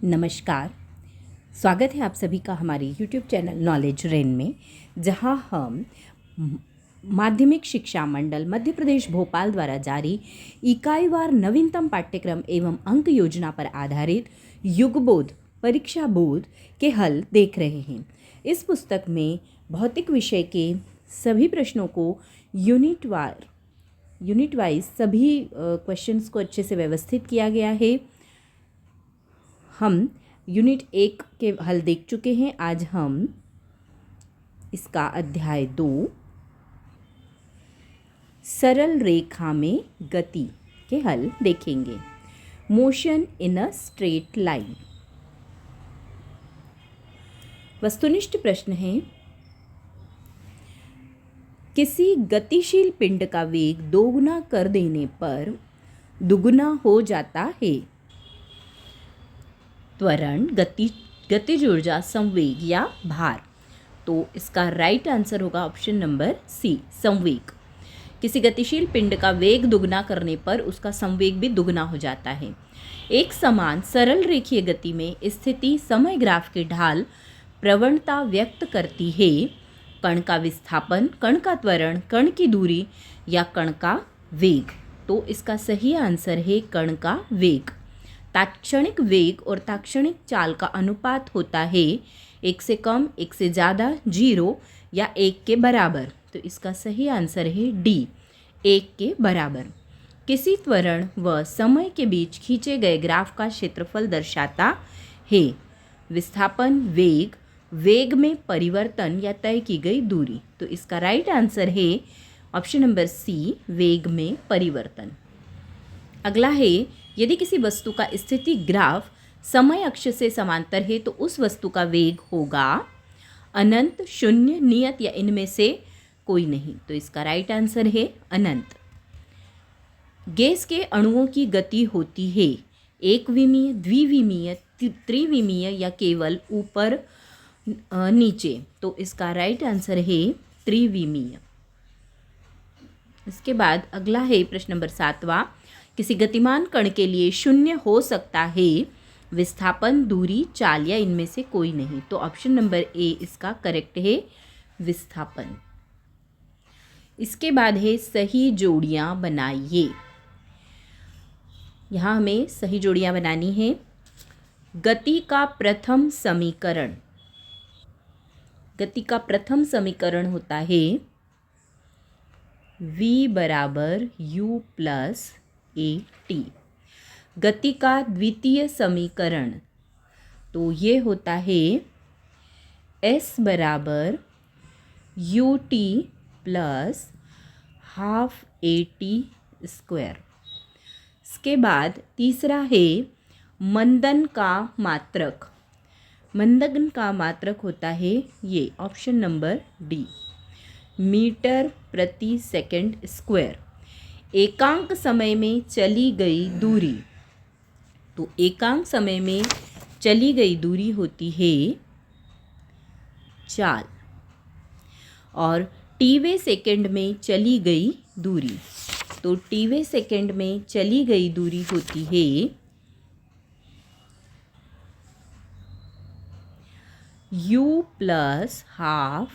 नमस्कार। स्वागत है आप सभी का हमारे YouTube चैनल नॉलेज रेन में, जहां हम माध्यमिक शिक्षा मंडल मध्य प्रदेश भोपाल द्वारा जारी इकाईवार नवीनतम पाठ्यक्रम एवं अंक योजना पर आधारित युगबोध परीक्षा बोध के हल देख रहे हैं। इस पुस्तक में भौतिक विषय के सभी प्रश्नों को यूनिट वाइज सभी क्वेश्चंस को अच्छे से व्यवस्थित किया गया है। हम यूनिट 1 के हल देख चुके हैं। आज हम इसका अध्याय 2 सरल रेखा में गति के हल देखेंगे। Motion in a straight line. वस्तुनिष्ठ प्रश्न है, किसी गतिशील पिंड का वेग दोगुना कर देने पर दुगुना हो जाता है। त्वरण, गतिज ऊर्जा, संवेग या भार। तो इसका राइट आंसर होगा ऑप्शन नंबर सी, संवेग। किसी गतिशील पिंड का वेग दुगना करने पर उसका संवेग भी दुगना हो जाता है। एक समान सरल रेखीय गति में स्थिति समय ग्राफ की ढाल प्रवणता व्यक्त करती है। कण का विस्थापन, कण का त्वरण, कण की दूरी या कण का वेग। तो इसका सही आंसर है कण का वेग। तात्क्षणिक वेग और तात्क्षणिक चाल का अनुपात होता है 1 से कम, 1 से ज़्यादा, 0 या 1 के बराबर। तो इसका सही आंसर है डी, 1 के बराबर। किसी त्वरण व समय के बीच खींचे गए ग्राफ का क्षेत्रफल दर्शाता है। विस्थापन, वेग, वेग में परिवर्तन या तय की गई दूरी। तो इसका राइट आंसर है ऑप्शन नंबर सी, वेग में परिवर्तन। अगला है, यदि किसी वस्तु का स्थिति ग्राफ समय अक्ष से समांतर है तो उस वस्तु का वेग होगा अनंत, शून्य, नियत या इनमें से कोई नहीं। तो इसका राइट आंसर है अनंत। गैस के अणुओं की गति होती है एक विमीय, द्विविमीय, त्रिविमीय या केवल ऊपर नीचे। तो इसका राइट आंसर है त्रिविमीय। इसके बाद अगला है प्रश्न नंबर 7वां, किसी गतिमान कण के लिए शून्य हो सकता है विस्थापन, दूरी, चाल या इनमें से कोई नहीं। तो ऑप्शन नंबर ए इसका करेक्ट है, विस्थापन। इसके बाद है सही जोड़ियां बनाइए। यहाँ हमें सही जोड़ियां बनानी है। गति का प्रथम समीकरण, गति का प्रथम समीकरण होता है v बराबर u प्लस at। गति का द्वितीय समीकरण, तो ये होता है s बराबर ut plus half at square. इसके बाद तीसरा है मंदन का मात्रक। मंदन का मात्रक होता है ये ऑप्शन नंबर डी, मीटर प्रति सेकंड स्क्वायर। एकांक समय में चली गई दूरी, तो एकांक समय में चली गई दूरी होती है चाल। और टीवे सेकंड में चली गई दूरी, तो टीवे सेकंड में चली गई दूरी होती है u plus half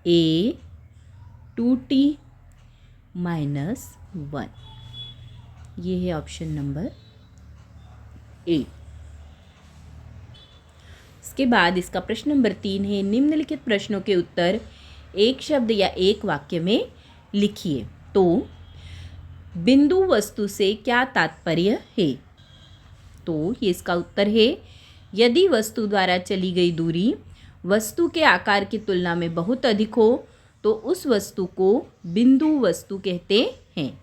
a 2t minus 1। ये है ऑप्शन नंबर ए। इसके बाद इसका प्रश्न नंबर 3 है, निम्नलिखित प्रश्नों के उत्तर एक शब्द या एक वाक्य में लिखिए। तो बिंदु वस्तु से क्या तात्पर्य है? तो ये इसका उत्तर है, यदि वस्तु द्वारा चली गई दूरी वस्तु के आकार की तुलना में बहुत अधिक हो तो उस वस्तु को बिंदु वस्तु कहते हैं।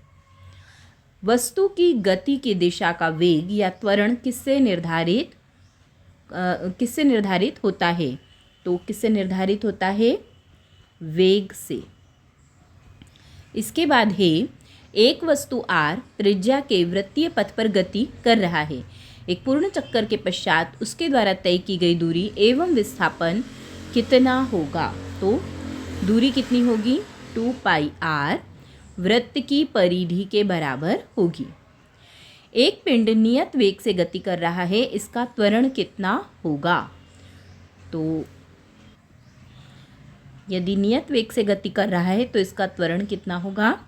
वस्तु की गति की दिशा का वेग या त्वरण किससे निर्धारित होता है? तो किससे निर्धारित होता है? वेग से। इसके बाद है, एक वस्तु r त्रिज्या के वृत्तीय पथ पर गति कर रहा है। एक पूर्ण चक्कर के पश्चात उसके द्वारा तय की गई दूरी एवं विस्थापन कितना होगा? तो दूरी कितनी होगी? 2 पाई r वृत्त की परिधि के बराबर होगी। एक पिंड नियत वेग से गति कर रहा है, इसका त्वरण कितना होगा? तो यदि नियत वेग से गति कर रहा है तो इसका त्वरण कितना होगा?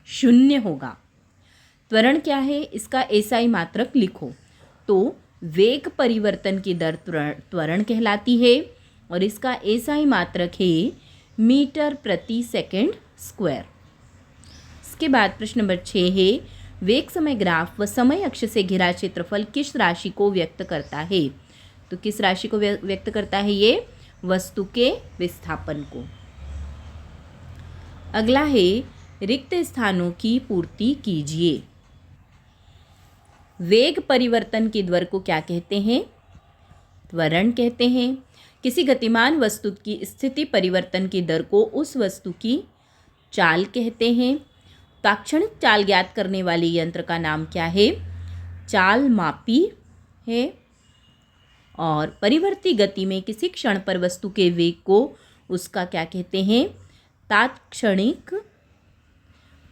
0 होगा। त्वरण क्या है? इसका एसआई मात्रक लिखो। तो वेग परिवर्तन की दर त्वरण कहलाती है और इसका एसआई मात्रक है मीटर प्रति सेकंड स्क्वायर। इसके बाद प्रश्न नंबर 6 है, वेग समय ग्राफ व समय अक्ष से घिरा क्षेत्रफल किस राशि को व्यक्त करता है? तो किस राशि को व्यक्त करता है? ये वस्तु के विस्थापन को। अगला है, रिक्त स्थानों की पूर्ति कीजिए। वेग परिवर्तन की दर को क्या कहते हैं? त्वरण कहते हैं। किसी गतिमान वस्तु की स्थिति परिवर्तन की दर को उस वस्तु की चाल कहते हैं। ताक्षणिक चाल ज्ञात करने वाले यंत्र का नाम क्या है? चाल मापी है। और परिवर्ती गति में किसी क्षण पर वस्तु के वेग को उसका क्या कहते हैं? तात्क्षणिक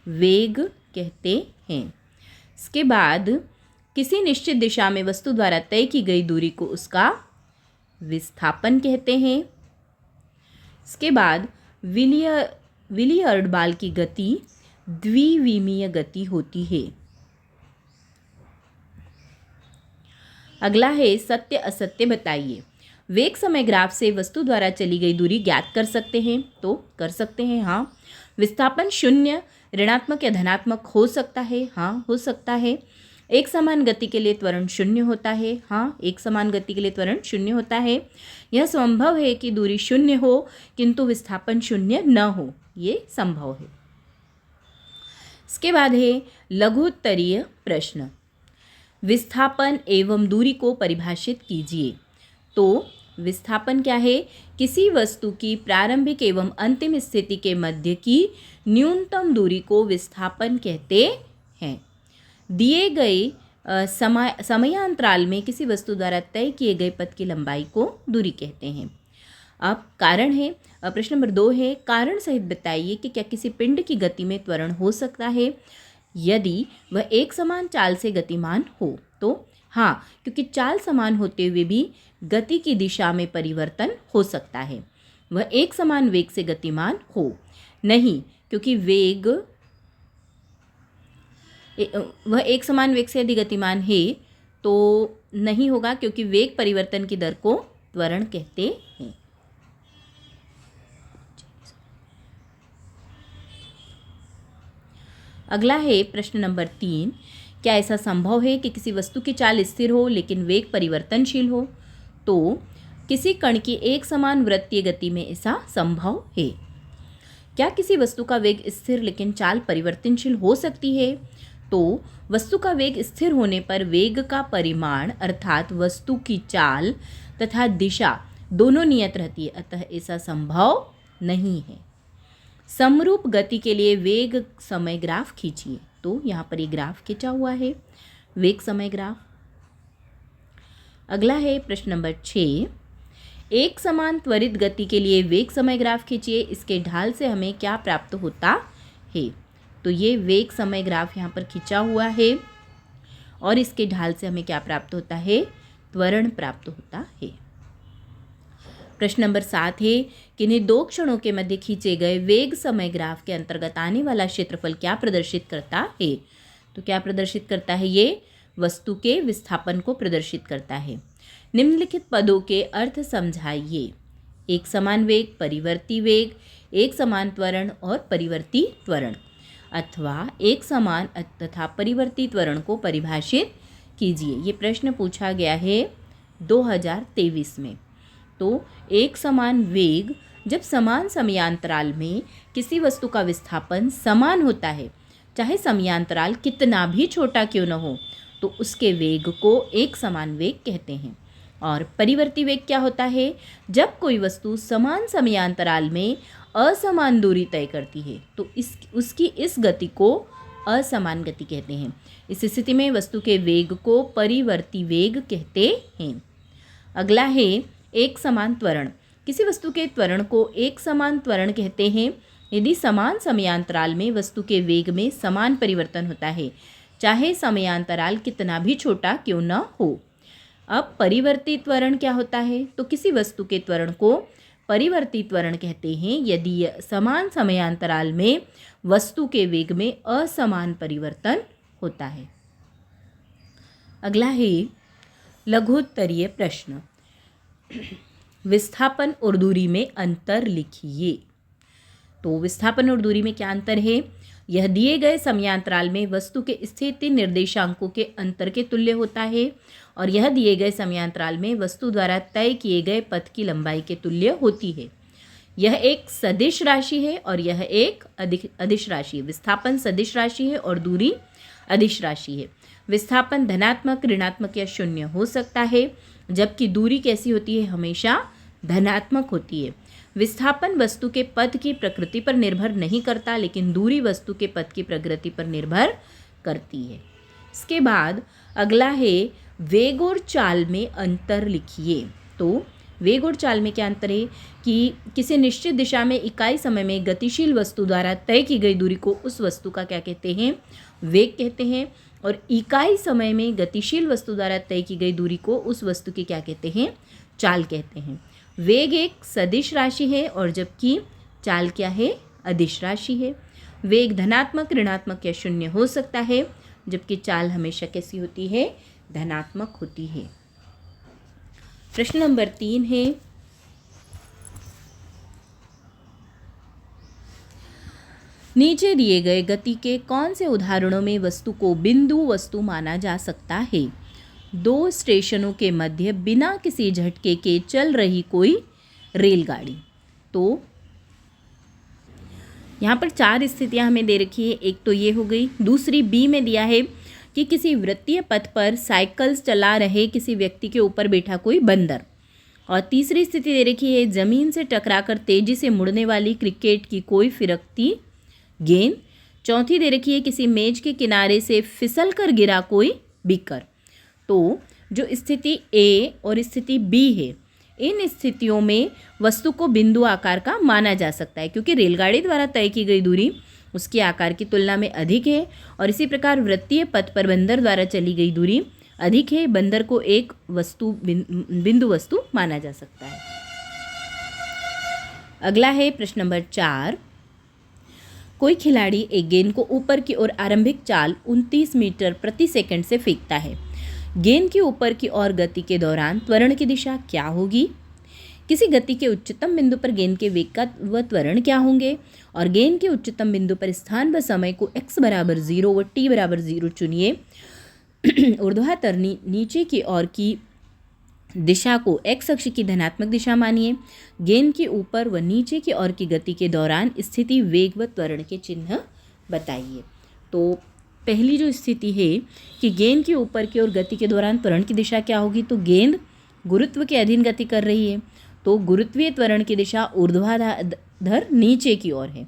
वेग कहते हैं। इसके बाद किसी निश्चित दिशा में वस्तु द्वारा तय की गई दूरी को उसका विस्थापन कहते हैं। इसके बाद विलियर्ड बॉल की गति द्विविमीय गति होती है। अगला है, सत्य असत्य बताइए। वेग समय ग्राफ से वस्तु द्वारा चली गई दूरी ज्ञात कर सकते हैं? तो कर सकते हैं, हाँ। विस्थापन 0 ऋणात्मक या धनात्मक हो सकता है? हाँ, हो सकता है। एक समान गति के लिए त्वरण 0 होता है? हाँ, एक समान गति के लिए त्वरण 0 होता है। यह संभव है कि दूरी 0 हो किंतु विस्थापन 0 न हो, ये संभव है। इसके बाद है लघुत्तरीय प्रश्न। विस्थापन एवं दूरी को परिभाषित कीजिए। तो विस्थापन क्या है? किसी वस्तु की प्रारंभिक एवं अंतिम स्थिति के मध्य की न्यूनतम दूरी को विस्थापन कहते हैं। दिए गए समयांतराल में किसी वस्तु द्वारा तय किए गए पथ की लंबाई को दूरी कहते हैं। अब कारण है, प्रश्न नंबर 2 है, कारण सहित बताइए कि क्या किसी पिंड की गति में त्वरण हो सकता है यदि वह एक समान चाल से गतिमान हो? तो हाँ, क्योंकि चाल समान होते हुए भी गति की दिशा में परिवर्तन हो सकता है। वह एक समान वेग से गतिमान हो नहीं, क्योंकि वह एक समान वेग से यदि गतिमान है तो नहीं होगा, क्योंकि वेग परिवर्तन की दर को त्वरण कहते हैं। अगला है प्रश्न नंबर 3, क्या ऐसा संभव है कि किसी वस्तु की चाल स्थिर हो लेकिन वेग परिवर्तनशील हो? तो किसी कण की एक समान वृत्तीय गति में ऐसा संभव है। क्या किसी वस्तु का वेग स्थिर लेकिन चाल परिवर्तनशील हो सकती है? तो वस्तु का वेग स्थिर होने पर वेग का परिमाण अर्थात वस्तु की चाल तथा दिशा दोनों नियत रहती है, अतः ऐसा संभव नहीं है। समरूप गति के लिए वेग समय ग्राफ खींचिए। तो यहाँ पर ये ग्राफ खींचा हुआ है, वेग समय ग्राफ। अगला है प्रश्न नंबर 6, एक समान त्वरित गति के लिए वेग समय ग्राफ खींचिए, इसके ढाल से हमें क्या प्राप्त होता है? तो ये वेग समय ग्राफ यहाँ पर खींचा हुआ है और इसके ढाल से हमें क्या प्राप्त होता है? त्वरण प्राप्त होता है। प्रश्न नंबर 7 है, किन्हीं दो क्षणों के मध्य खींचे गए वेग समय ग्राफ के अंतर्गत आने वाला क्षेत्रफल क्या प्रदर्शित करता है? तो क्या प्रदर्शित करता है? ये वस्तु के विस्थापन को प्रदर्शित करता है। निम्नलिखित पदों के अर्थ समझाइए। एक समान वेग, परिवर्ती वेग, एक समान त्वरण और परिवर्ती त्वरण, अथवा एक समान तथा परिवर्ती त्वरण को परिभाषित कीजिए। ये प्रश्न पूछा गया है 2023 में। तो एक समान वेग, जब समान समयांतराल में किसी वस्तु का विस्थापन समान होता है, चाहे समयांतराल कितना भी छोटा क्यों न हो, तो उसके वेग को एक समान वेग कहते हैं। और परिवर्ती वेग क्या होता है? जब कोई वस्तु समान समयांतराल में असमान दूरी तय करती है तो उसकी इस गति को असमान गति कहते हैं। इस स्थिति में वस्तु के वेग को परिवर्ती वेग कहते हैं। अगला है एक समान त्वरण। किसी वस्तु के त्वरण को एक समान त्वरण कहते हैं यदि समान समयांतराल में वस्तु के वेग में समान परिवर्तन होता है। चाहे समयांतराल कितना भी छोटा क्यों न हो। अब परिवर्ती त्वरण क्या होता है? तो किसी वस्तु के त्वरण को परिवर्ती त्वरण कहते हैं यदि यह समान समयांतराल में वस्तु के वेग में असमान परिवर्तन होता है। अगला है लघुत्तरीय प्रश्न। विस्थापन और दूरी में अंतर लिखिए। तो विस्थापन और दूरी में क्या अंतर है? यह दिए गए समयांतराल में वस्तु के स्थिति निर्देशांकों के अंतर के तुल्य होता है और यह दिए गए समयांतराल में वस्तु द्वारा तय किए गए पथ की लंबाई के तुल्य होती है। यह एक सदिश राशि है और यह एक अदिश राशि है। विस्थापन सदिश राशि है और दूरी अदिश राशि है। विस्थापन धनात्मक, ऋणात्मक या शून्य हो सकता है, जबकि दूरी कैसी होती है? हमेशा धनात्मक होती है। विस्थापन वस्तु के पथ की प्रकृति पर निर्भर नहीं करता, लेकिन दूरी वस्तु के पथ की प्रकृति पर निर्भर करती है। इसके बाद अगला है वेग और चाल में अंतर लिखिए। तो वेग और चाल में क्या अंतर है कि किसी निश्चित दिशा में इकाई समय में गतिशील वस्तु द्वारा तय की गई दूरी को उस वस्तु का क्या कहते हैं? वेग कहते हैं, और इकाई समय में गतिशील वस्तु द्वारा तय की गई दूरी को उस वस्तु की क्या कहते हैं? चाल कहते हैं। वेग एक सदिश राशि है और जबकि चाल क्या है? अदिश राशि है। वेग धनात्मक, ऋणात्मक या शून्य हो सकता है, जबकि चाल हमेशा कैसी होती है? धनात्मक होती है। प्रश्न नंबर 3 है, नीचे दिए गए गति के कौन से उदाहरणों में वस्तु को बिंदु वस्तु माना जा सकता है? 2 स्टेशनों के मध्य बिना किसी झटके के चल रही कोई रेलगाड़ी। तो यहाँ पर 4 स्थितियाँ हमें दे रखी है। एक तो ये हो गई। दूसरी बी में दिया है कि किसी वृत्तीय पथ पर साइकिल्स चला रहे किसी व्यक्ति के ऊपर बैठा कोई बंदर। और तीसरी स्थिति दे रखी है जमीन से टकराकर तेजी से मुड़ने वाली क्रिकेट की कोई फिरकती गेंद। चौथी दे रखी है किसी मेज के किनारे से फिसल कर गिरा कोई बीकर। तो जो स्थिति ए और स्थिति बी है, इन स्थितियों में वस्तु को बिंदु आकार का माना जा सकता है, क्योंकि रेलगाड़ी द्वारा तय की गई दूरी उसके आकार की तुलना में अधिक है, और इसी प्रकार वृत्तीय पथ पर बंदर द्वारा चली गई दूरी अधिक है। बंदर को एक वस्तु बिंदु वस्तु माना जा सकता है। अगला है प्रश्न नंबर 4। कोई खिलाड़ी एक गेंद को ऊपर की ओर आरंभिक चाल 29 मीटर प्रति सेकंड से फेंकता है। गेंद की ऊपर की ओर गति के दौरान त्वरण की दिशा क्या होगी? किसी गति के उच्चतम बिंदु पर गेंद के वेग का व त्वरण क्या होंगे? और गेंद के उच्चतम बिंदु पर स्थान व समय को x बराबर 0 व t बराबर 0 चुनिए। ऊर्ध्वाधर नीचे की ओर की दिशा को x अक्ष की धनात्मक दिशा मानिए। गेंद के ऊपर व नीचे की ओर की गति के दौरान स्थिति, वेग व त्वरण के चिन्ह बताइए। तो पहली जो स्थिति है कि गेंद के ऊपर की ओर गति के दौरान त्वरण की दिशा क्या होगी? तो गेंद गुरुत्व के अधीन गति कर रही है, तो गुरुत्वीय त्वरण की दिशा ऊर्ध्वाधर नीचे की ओर है।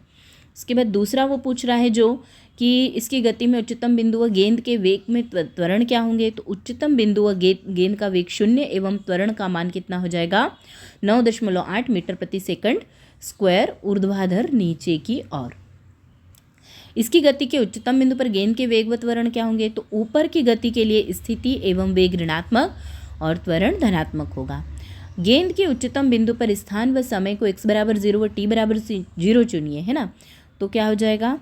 इसके बाद दूसरा वो पूछ रहा है जो कि इसकी गति में उच्चतम बिंदु व गेंद के वेग में त्वरण क्या होंगे? तो उच्चतम बिंदु व गेंद का वेग 0 एवं त्वरण का मान कितना हो जाएगा? 9.8 मीटर प्रति सेकंड स्क्वायर ऊर्ध्वाधर नीचे की ओर। इसकी गति के उच्चतम बिंदु पर गेंद के वेग व त्वरण क्या होंगे? तो ऊपर की गति के लिए स्थिति एवं वेग ऋणात्मक और त्वरण धनात्मक होगा। गेंद के उच्चतम बिंदु पर स्थान व समय को x बराबर 0 व t बराबर 0 चुनिए, है ना। तो क्या हो जाएगा?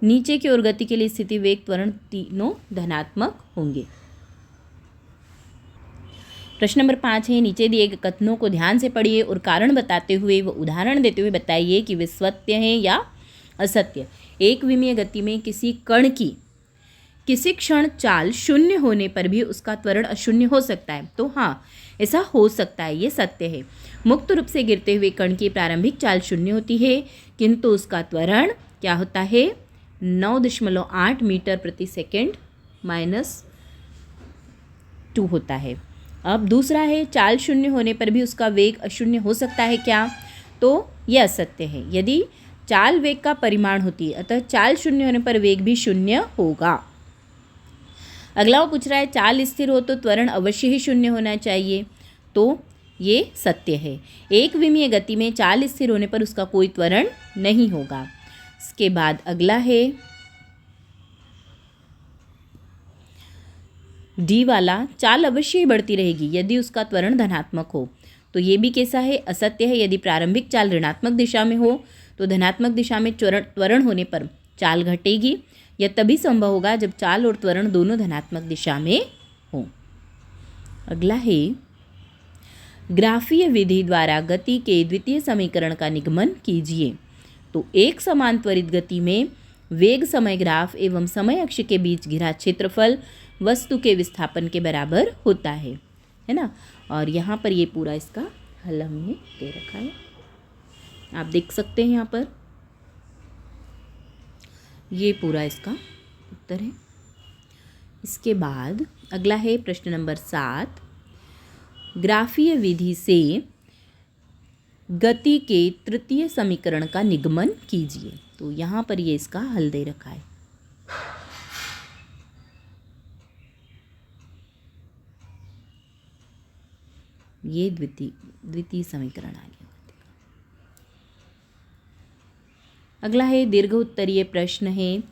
नीचे की ओर गति के लिए स्थिति, वेग, त्वरण तीनों धनात्मक होंगे। प्रश्न नंबर 5 है, नीचे दिए गए कथनों को ध्यान से पढ़िए और कारण बताते हुए व उदाहरण देते हुए बताइए कि वे सत्य हैं या असत्य। एक विमीय गति में किसी कण की किसी क्षण चाल 0 होने पर भी उसका त्वरण अशून्य हो सकता है। तो हाँ, ऐसा हो सकता है, ये सत्य है। मुक्त रूप से गिरते हुए कण की प्रारंभिक चाल 0 होती है, किंतु उसका त्वरण क्या होता है? 9.8 मीटर प्रति सेकंड -2 होता है। अब दूसरा है, चाल 0 होने पर भी उसका वेग अशून्य हो सकता है क्या? तो यह असत्य है। यदि चाल वेग का परिमाण होती है, अतः चाल 0 होने पर वेग भी 0 होगा। अगला वो पूछ रहा है, चाल स्थिर हो तो त्वरण अवश्य ही 0 होना चाहिए। तो ये सत्य है। एक विमीय गति में चाल स्थिर होने पर उसका कोई त्वरण नहीं होगा। इसके बाद अगला है, डी वाला, चाल अवश्य ही बढ़ती रहेगी यदि उसका त्वरण धनात्मक हो। तो ये भी कैसा है, असत्य है। यदि प्रारंभिक चाल ऋणात्मक दिशा में हो तो धनात्मक दिशा में त्वरण होने पर चाल घटेगी। यह तभी संभव होगा जब चाल और त्वरण दोनों धनात्मक दिशा में हो। अगला है, ग्राफीय विधि द्वारा गति के द्वितीय समीकरण का निगमन कीजिए। तो एक समान त्वरित गति में वेग समय ग्राफ एवं समय अक्ष के बीच घिरा क्षेत्रफल वस्तु के विस्थापन के बराबर होता है ना। और यहाँ पर ये पूरा इसका हल हमने दे रखा है, आप देख सकते हैं यहाँ पर ये पूरा इसका उत्तर है। इसके बाद अगला है प्रश्न नंबर 7, ग्राफीय विधि से गति के तृतीय समीकरण का निगमन कीजिए। तो यहाँ पर ये इसका हल दे रखा है। ये द्वितीय समीकरण आ गया। अगला है दीर्घ उत्तरीय प्रश्न है,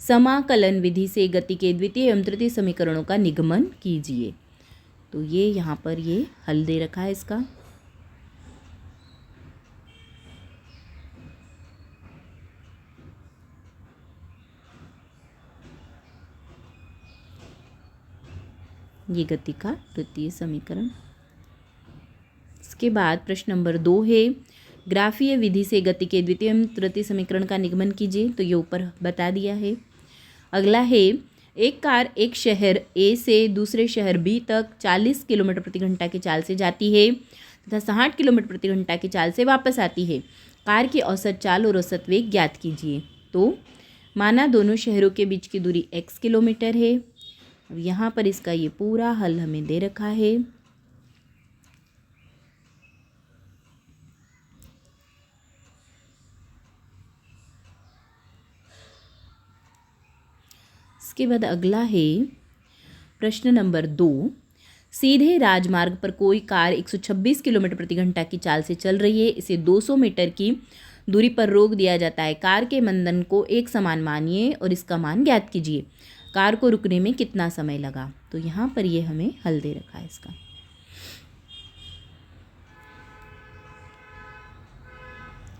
समाकलन विधि से गति के द्वितीय एवं तृतीय समीकरणों का निगमन कीजिए। तो ये यहाँ पर ये हल दे रखा है इसका। ये गति का तृतीय समीकरण। इसके बाद प्रश्न नंबर 2 है, ग्राफीय विधि से गति के द्वितीय एवं तृतीय समीकरण का निगमन कीजिए। तो ये ऊपर बता दिया है। अगला है, एक कार एक शहर ए से दूसरे शहर बी तक 40 किलोमीटर प्रति घंटा की चाल से जाती है तथा 60 किलोमीटर प्रति घंटा की चाल से वापस आती है। कार की औसत चाल और औसत वेग ज्ञात कीजिए। तो माना दोनों शहरों के बीच की दूरी x किलोमीटर है। अब यहाँ पर इसका ये पूरा हल हमें दे रखा है। इसके बाद अगला है प्रश्न नंबर 2, सीधे राजमार्ग पर कोई कार 126 किलोमीटर प्रति घंटा की चाल से चल रही है। इसे 200 मीटर की दूरी पर रोक दिया जाता है। कार के मंदन को एक समान मानिए और इसका मान ज्ञात कीजिए। कार को रुकने में कितना समय लगा। तो यहाँ पर ये हमें हल दे रखा है इसका।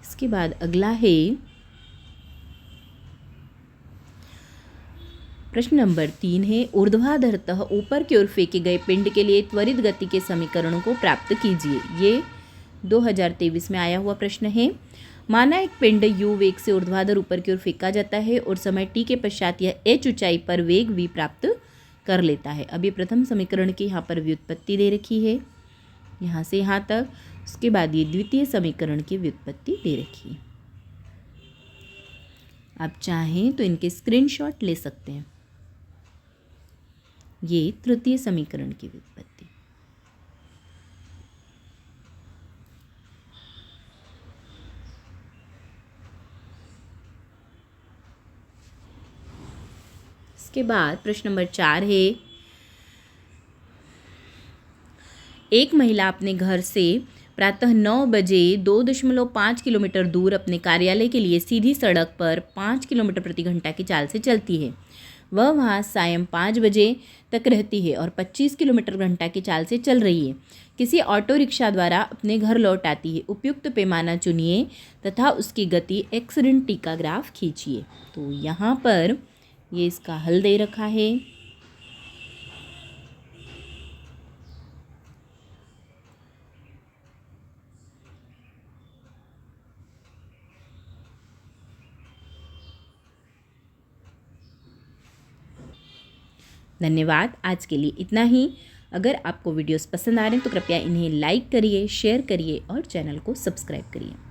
इसके बाद अगला है प्रश्न नंबर 3 है, ऊर्ध्वाधरतः ऊपर की ओर फेंके गए पिंड के लिए त्वरित गति के समीकरणों को प्राप्त कीजिए। ये 2023 में आया हुआ प्रश्न है। माना एक पिंड u वेग से ऊर्ध्वाधर ऊपर की ओर फेंका जाता है और समय t के पश्चात यह h ऊंचाई पर वेग v प्राप्त कर लेता है। अब ये प्रथम समीकरण की यहाँ पर व्युत्पत्ति दे रखी है, यहाँ से यहाँ तक। उसके बाद ये द्वितीय समीकरण की व्युत्पत्ति दे रखी है। आप चाहें तो इनके स्क्रीनशॉट ले सकते हैं। ये तृतीय समीकरण की व्युत्पत्ति। इसके बाद प्रश्न नंबर 4 है, एक महिला अपने घर से प्रातः 9 बजे 2.5 किलोमीटर दूर अपने कार्यालय के लिए सीधी सड़क पर 5 किलोमीटर प्रति घंटा की चाल से चलती है। वह वहाँ सायं 5 बजे तक रहती है और 25 किलोमीटर घंटा की चाल से चल रही है। किसी ऑटो रिक्शा द्वारा अपने घर लौट आती है। उपयुक्त पैमाना चुनिए तथा उसकी गति x ऋण t का ग्राफ खींचिए। तो यहाँ पर ये इसका हल दे रखा है। धन्यवाद। आज के लिए इतना ही। अगर आपको वीडियोस पसंद आ रहे हैं तो कृपया इन्हें लाइक करिए, शेयर करिए और चैनल को सब्सक्राइब करिए।